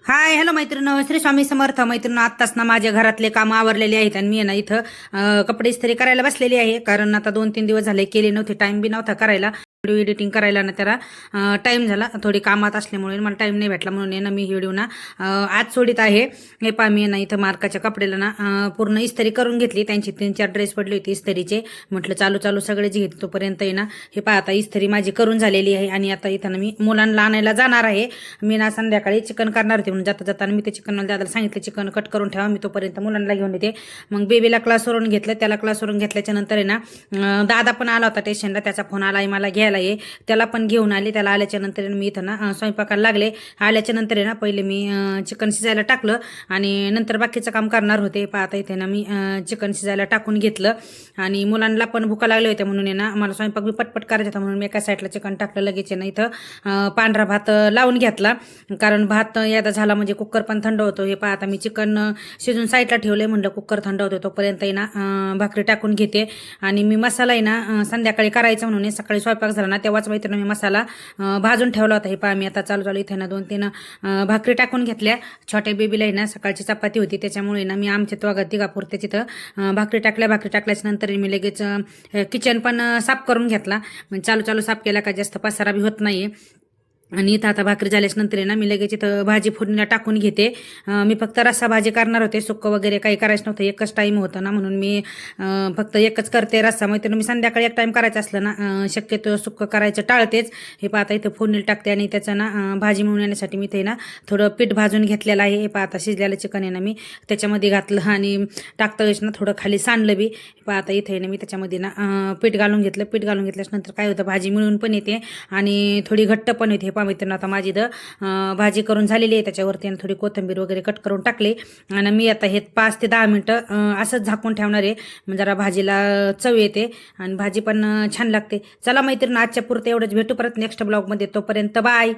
Hi hello मैत्रिणी, श्री स्वामी समर्थ. मैत्रिणी, आत्ताच ना माझ्या घरातले काम आवरलेले आहेत आणि मी आहे ना इथं कपडे इस्त्री करायला बसलेली आहे. कारण आता 2-3 दिवस झाले केले नव्हते, टाइम बी नव्हता करायला. व्हिडिओ एडिटिंग करायला ना त्याला टाइम झाला, थोडी कामात असल्यामुळे मला टाइम नाही भेटला. म्हणून आहे ना मी व्हिडिओ ना आज सोडित आहे. हे पहा, मी ना इथं मार्काच्या कपड्याला ना पूर्ण इस्त्री करून घेतली. त्यांची 3-4 ड्रेस पडले होते इस्त्रीचे. म्हटलं चालू चालू सगळेच घेतले तोपर्यंत आहे ना. हे पहा, आता इस्त्री माझी करून झालेली आहे आणि आता इथं ना मी मुलांना आणायला जाणार आहे. मी ना संध्याकाळी चिकन करणार होते, म्हणून जाता जाताना मी ते चिकन मला दादाला सांगितलं चिकन कट करून ठेवा, मी तोपर्यंत मुलांना घेऊन येते. मग बेबीला क्लासवरून घेतलं, त्याला क्लासवरून घेतल्याच्या नंतर आहे ना दादा पण आला होता स्टेशनला, त्याचा फोन आला आहे मला घ्यायला ये. त्याला पण घेऊन आले. त्याला आल्याच्या नंतर मी इथं ना स्वयंपाकाला लागले. आल्याच्या नंतर आहे ना पहिले मी चिकन शिजायला टाकलं आणि नंतर बाकीचं काम करणार होते. आता इथे ना मी चिकन शिजायला टाकून घेतलं आणि मुलांना पण भुका लागले होते म्हणून आहे ना मला स्वयंपाक बी पटपट करायचा होता. म्हणून मी एका साईडला चिकन टाकलं, लगेच ना इथं पांढरा भात लावून घेतला. कारण भात यादा झाला म्हणजे कुकर पण थंड होतो. हे पहा, आता मी चिकन शिजून साईडला ठेवले, म्हणलं कुकर थंड होतो तोपर्यंत आहे ना भाकरी टाकून घेते. आणि मी मसाला आहे ना संध्याकाळी करायचा म्हणून सकाळी स्वयंपाक झाला ना तेव्हाच मैत्रिणी मी मसाला भाजून ठेवला होता. हे पहा, मी आता चालू इथे ना 2-3 भाकरी टाकून घेतल्या. छोट्या बेबीला आहे ना सकाळची चपाती होती, त्याच्यामुळे ना मी आमच्या तिघापुरते तिथं भाकरी टाकल्याच्या नंतर मी लगेच किचन पण साफ करून घेतला. म्हणजे चालू साफ केला का जास्त पसारा बी होत नाही. आणि इथं आता भाकरी झाल्याच्या नंतर आहे ना मी लगेच इथं भाजी फोडणीला टाकून घेते. मी फक्त रस्सा भाजी करणार होते, सुक्क वगैरे काही करायचं नव्हतं, एकच टाईम होतं ना म्हणून मी फक्त एकच करते रस्सा. मैत्रिणी, मी संध्याकाळी एक टाईम करायचं असलं ना शक्यतो सुक्क करायचं टाळतेच. हे पाहता इथं फोडणीला टाकते आणि त्याचं ना भाजी म्हणून येण्यासाठी मी ते ना थोडं पीठ भाजून घेतलेलं आहे. हे पाहता शिजलेलं चिकन आहे ना मी त्याच्यामध्ये घातलं आणि टाकता वेळेस ना थोडं खाली सांडलं बी. पाहता इथे ना मी त्याच्यामध्ये ना पीठ घालून घेतलं. पीठ घालून घेतल्यानंतर काय होतं, भाजी मिळून पण येते आणि थोडी घट्ट पण येते. मित्रांनो, आता माझी भाजी करून झालेली आहे. त्याच्यावरती थोडी कोथिंबीर वगैरे कट करून टाकले आणि मी आता हे 5 ते 10 मिनिटं असंच झाकून ठेवणार आहे. म्हणजे जरा भाजीला चव येते आणि भाजी पण छान लागते. चला मैत्रिणी, आजच्या पुरतं एवढंच. भेटू परत नेक्स्ट ब्लॉगमध्ये. तोपर्यंत बाय.